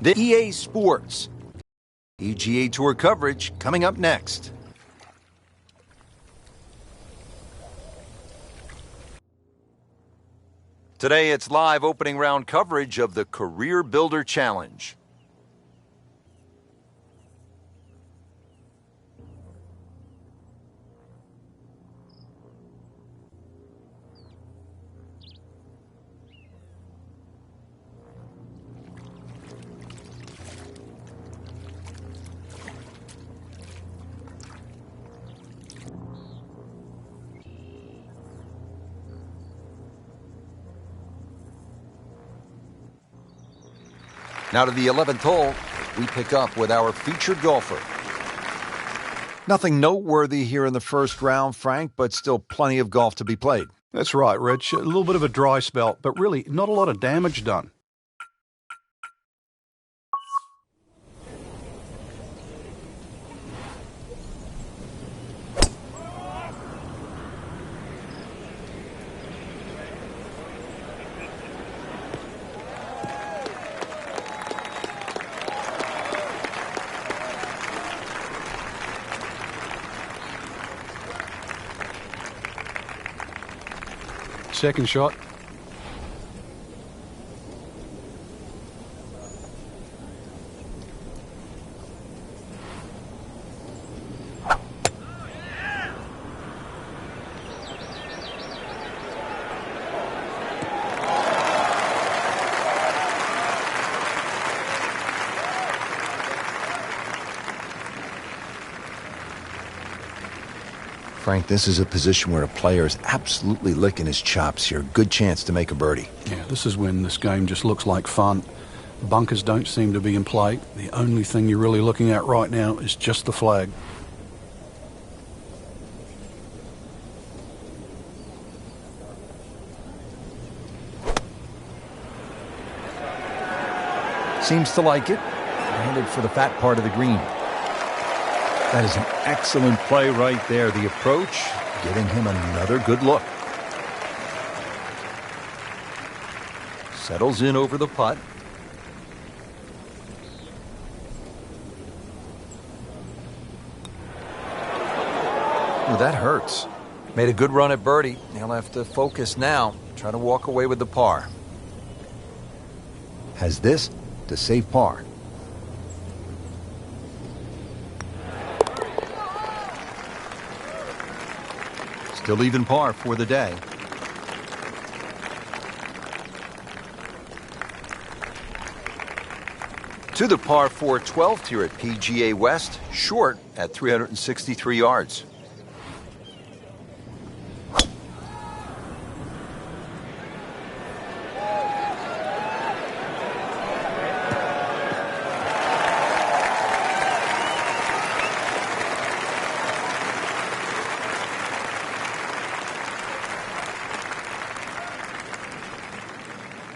The EA Sports PGA Tour coverage coming up next. Today it's live opening round coverage of the Career Builder Challenge. Now to the 11th hole, we pick up with our featured golfer. Nothing noteworthy here in the first round, Frank, but still plenty of golf to be played. That's right, Rich. A little bit of a dry spell, but really not a lot of damage done. Second shot. Frank, this is a position where a player is absolutely licking his chops here. Good chance to make a birdie. Yeah, this is when this game just looks like fun. Bunkers don't seem to be in play. The only thing you're really looking at right now is just the flag. Seems to like it. Headed for the fat part of the green. That is an excellent play right there. The approach, giving him another good look. Settles in over the putt. Ooh, that hurts. Made a good run at birdie. He'll have to focus now. Try to walk away with the par. Has this to save par. Still even par for the day. To the par 4 12th here at PGA West, short at 363 yards.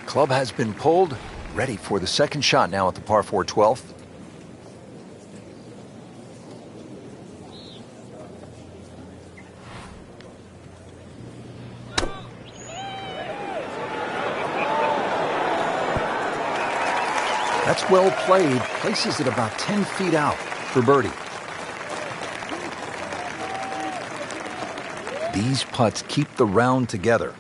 Club has been pulled, ready for the second shot now at the par 4 12th. That's well played, places it about 10 feet out for birdie. These putts keep the round together.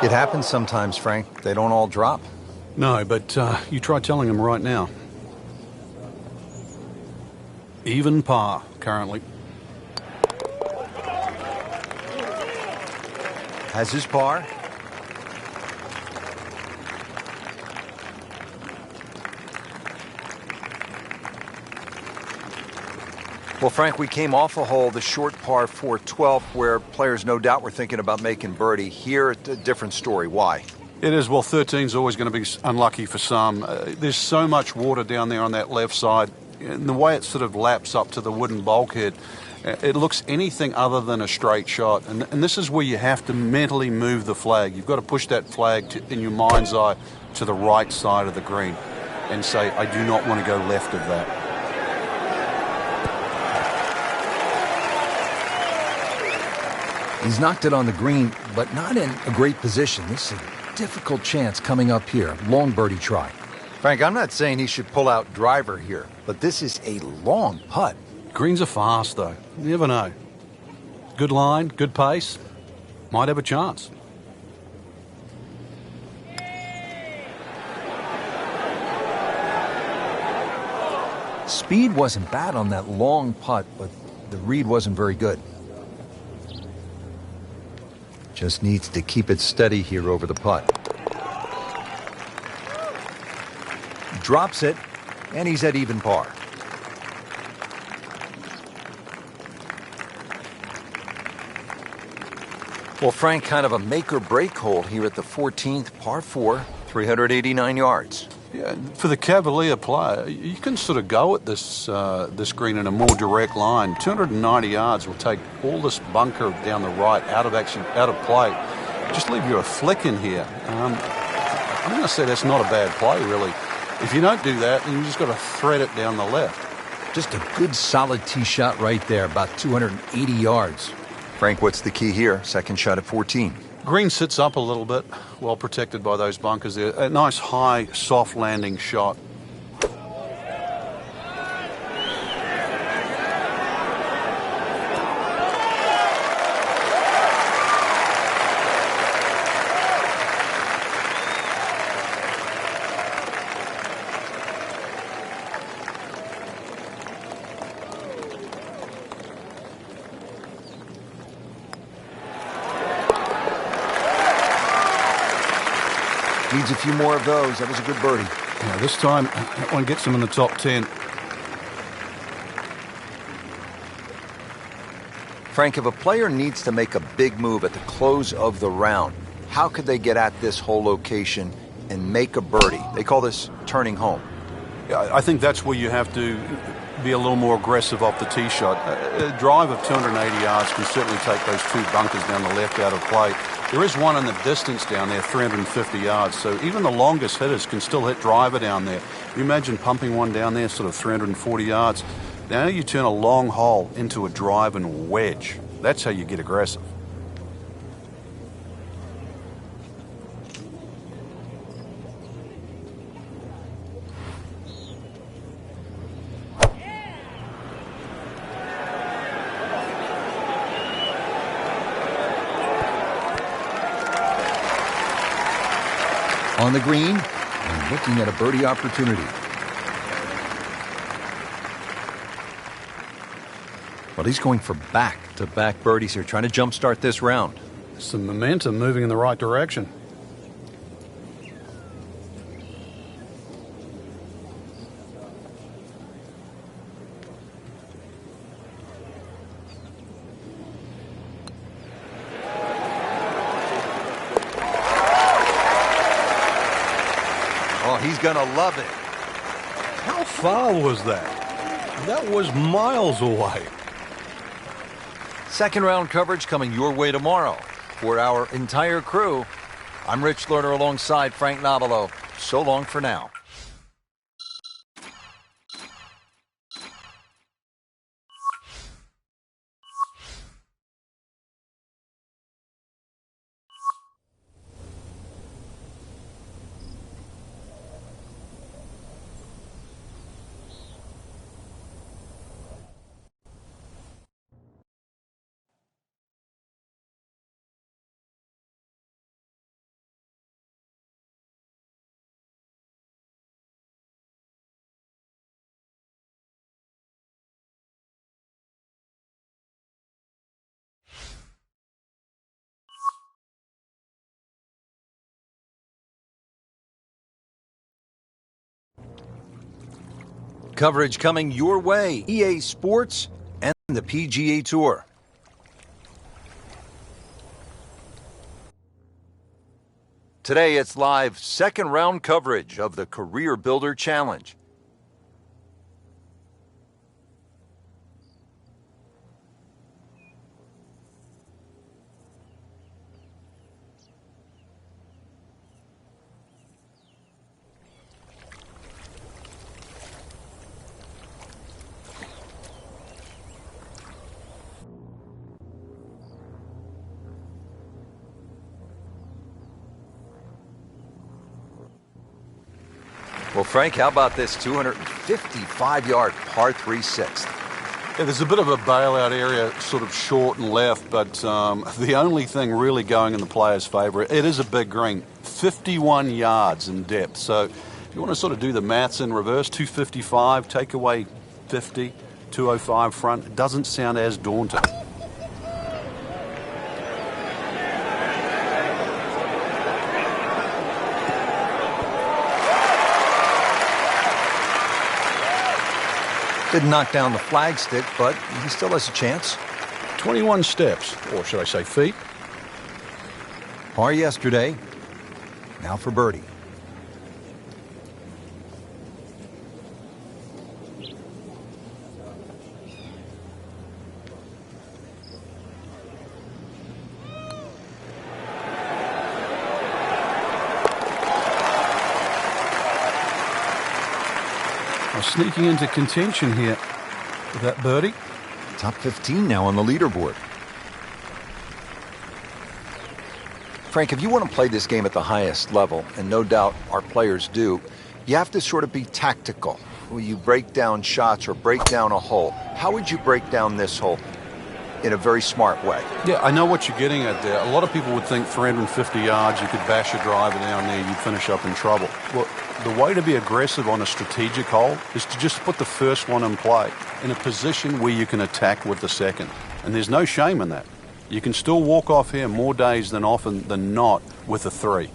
It happens sometimes, Frank. They don't all drop. No, but you try telling them right now. Even par, currently. Has his par. Well, Frank, we came off a hole, the short par 4 12th, where players no doubt were thinking about making birdie. Here, a different story. Why? It is. Well, 13's always going to be unlucky for some. There's so much water down there on that left side. And the way it sort of laps up to the wooden bulkhead, it looks anything other than a straight shot. And this is where you have to mentally move the flag. You've got to push that flag in your mind's eye to the right side of the green. and say, I do not want to go left of that. He's knocked it on the green, but not in a great position. This is a difficult chance coming up here. Long birdie try. Frank, I'm not saying he should pull out driver here, but this is a long putt. Greens are fast, though. You never know. Good line, good pace. Might have a chance. Speed wasn't bad on that long putt, but the read wasn't very good. Just needs to keep it steady here over the putt. Drops it, and he's at even par. Well, Frank, kind of a make-or-break hole here at the 14th, par 4, 389 yards. Yeah, for the Cavalier player, you can sort of go at this this green in a more direct line. 290 yards will take all this bunker down the right out of play. Just leave you a flick in here. I'm going to say that's not a bad play, really. If you don't do that, then you just got to thread it down the left. Just a good solid tee shot right there, about 280 yards. Frank, what's the key here? Second shot at 14. Green sits up a little bit, well protected by those bunkers there. A nice high, soft landing shot. Needs a few more of those. That was a good birdie. Yeah, this time, that one gets him in the top 10. Frank, if a player needs to make a big move at the close of the round, how could they get at this whole location and make a birdie? They call this turning home. Yeah, I think that's where you have to be a little more aggressive off the tee shot. A drive of 280 yards can certainly take those two bunkers down the left out of play. There is one in the distance down there, 350 yards, so even the longest hitters can still hit driver down there. You imagine pumping one down there, sort of 340 yards. Now you turn a long hole into a drive and wedge. That's how you get aggressive. On the green, and looking at a birdie opportunity. Well, he's going for back-to-back birdies here, trying to jumpstart this round. Some momentum moving in the right direction. Oh, he's going to love it. How far was that? That was miles away. Second round coverage coming your way tomorrow. For our entire crew, I'm Rich Lerner alongside Frank Nobilo. So long for now. Coverage coming your way. EA Sports and the PGA Tour. Today it's live second round coverage of the Career Builder Challenge. Well, Frank, how about this 255-yard par 3 sixth? Yeah, there's a bit of a bailout area, sort of short and left, but the only thing really going in the player's favour, it is a big green, 51 yards in depth. So if you want to sort of do the maths in reverse, 255, take away 50, 205 front, it doesn't sound as daunting. Didn't knock down the flagstick, but he still has a chance. 21 steps, or should I say feet. Par yesterday. Now for birdie. Sneaking into contention here with that birdie. Top 15 now on the leaderboard. Frank, if you want to play this game at the highest level, and no doubt our players do, you have to sort of be tactical. Will you break down shots or break down a hole? How would you break down this hole in a very smart way? Yeah, I know what you're getting at there. A lot of people would think 350 yards, you could bash a driver down there, you'd finish up in trouble. Well, the way to be aggressive on a strategic hole is to just put the first one in play in a position where you can attack with the second. And there's no shame in that. You can still walk off here more days than often than not with a 3.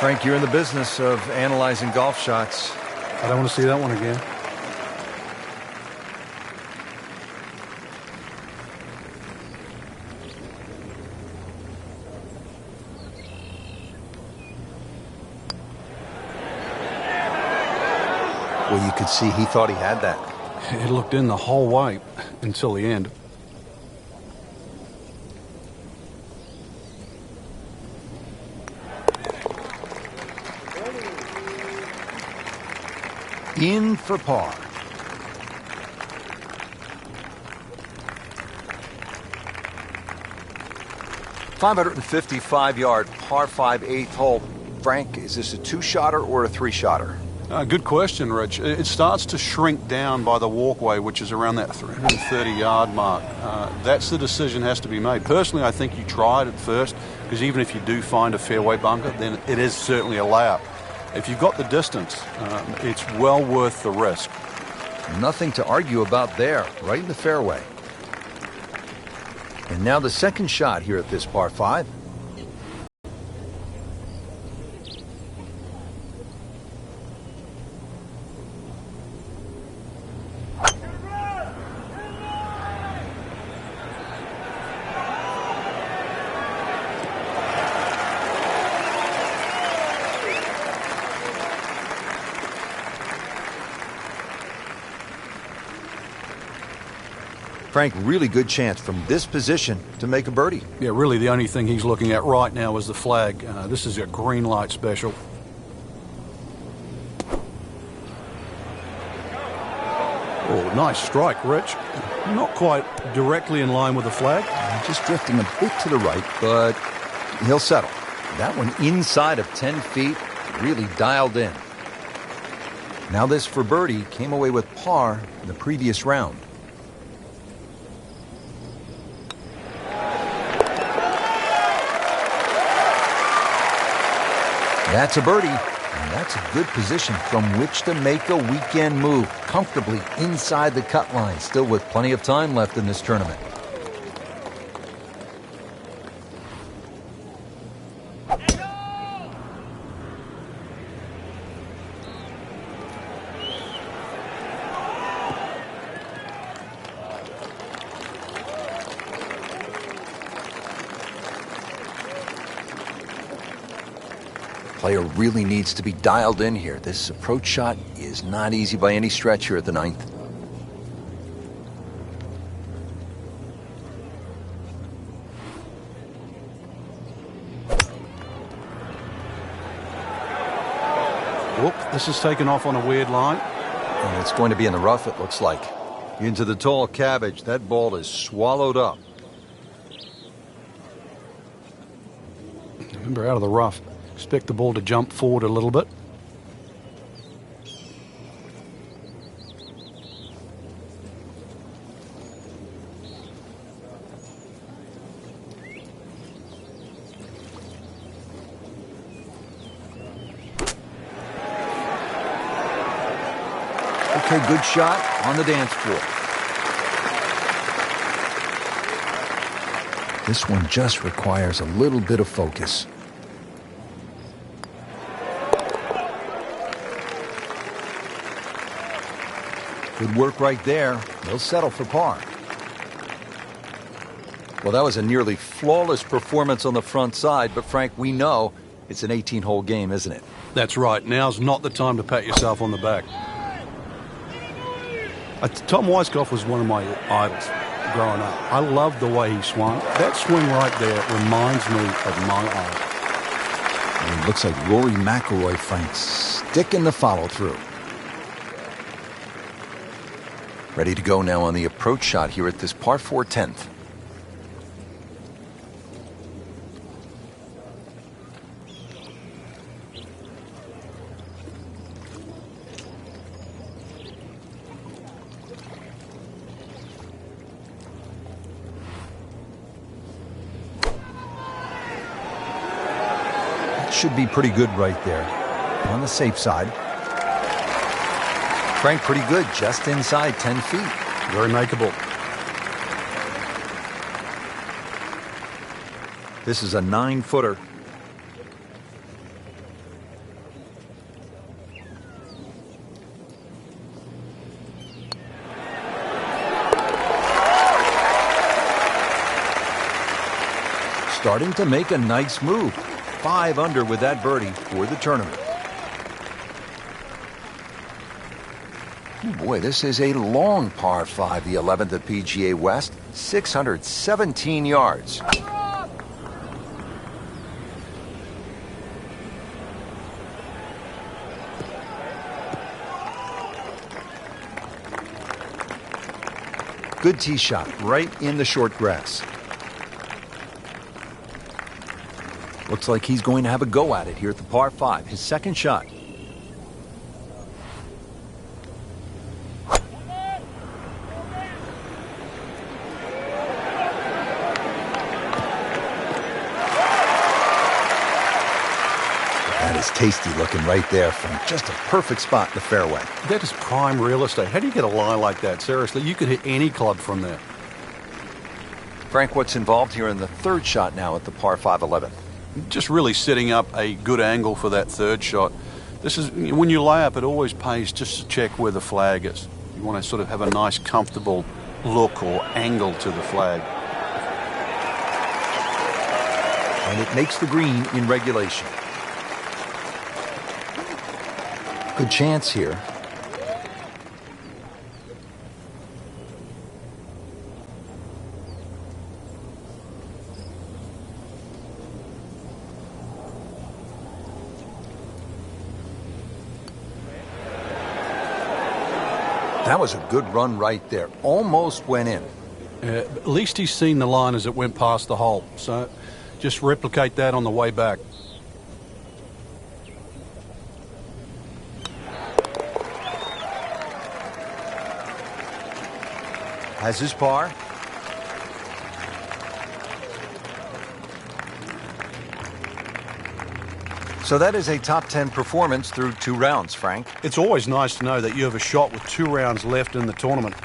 Frank, you're in the business of analyzing golf shots. I don't want to see that one again. Well, you could see he thought he had that. It looked in the whole way until the end. In for par. .555-yard par 5 eighth hole. Frank, is this a 2-shotter or a 3-shotter? Good question, Rich. It starts to shrink down by the walkway, which is around that 330-yard mark. That's the decision has to be made. Personally, I think you try it at first, because even if you do find a fairway bunker, then it is certainly a layup. If you've got the distance, it's well worth the risk. Nothing to argue about there, right in the fairway. And now the second shot here at this par 5. Frank, really good chance from this position to make a birdie. Yeah, really the only thing he's looking at right now is the flag. This is a green light special. Oh, nice strike, Rich. Not quite directly in line with the flag. Just drifting a bit to the right, but he'll settle. That one inside of 10 feet, really dialed in. Now this for birdie came away with par in the previous round. That's a birdie, and that's a good position from which to make a weekend move, comfortably inside the cut line, still with plenty of time left in this tournament. Player really needs to be dialed in here. This approach shot is not easy by any stretch here at the 9th. Whoop, this is taken off on a weird line. And it's going to be in the rough, it looks like. Into the tall cabbage. That ball is swallowed up. Remember, out of the rough. Expect the ball to jump forward a little bit. Okay, good shot on the dance floor. This one just requires a little bit of focus. Good work right there. He'll settle for par. Well, that was a nearly flawless performance on the front side, but Frank, we know it's an 18-hole game, isn't it? That's right. Now's not the time to pat yourself on the back. Tom Weiskopf was one of my idols growing up. I loved the way he swung. That swing right there reminds me of my idol. And it looks like Rory Mcilroy, Frank, sticking the follow-through. Ready to go now on the approach shot here at this par 4 10th. Should be pretty good right there. On the safe side. Frank, pretty good, just inside 10 feet. Very makeable. This is a 9-footer. Starting to make a nice move. 5 under with that birdie for the tournament. Oh boy, this is a long par 5, the 11th at PGA West, 617 yards. Good tee shot right in the short grass. Looks like he's going to have a go at it here at the par 5, his second shot. That is tasty looking right there from just a perfect spot in the fairway. That is prime real estate. How do you get a lie like that? Seriously, you could hit any club from there. Frank, what's involved here in the third shot now at the par 5 11th? Just really setting up a good angle for that third shot. This is when you lay up, it always pays just to check where the flag is. You want to sort of have a nice, comfortable look or angle to the flag. And it makes the green in regulation. Good chance here. That was a good run right there. Almost went in. At least he's seen the line as it went past the hole. So just replicate that on the way back. Has his par. So that is a top 10 performance through 2 rounds, Frank. It's always nice to know that you have a shot with 2 rounds left in the tournament.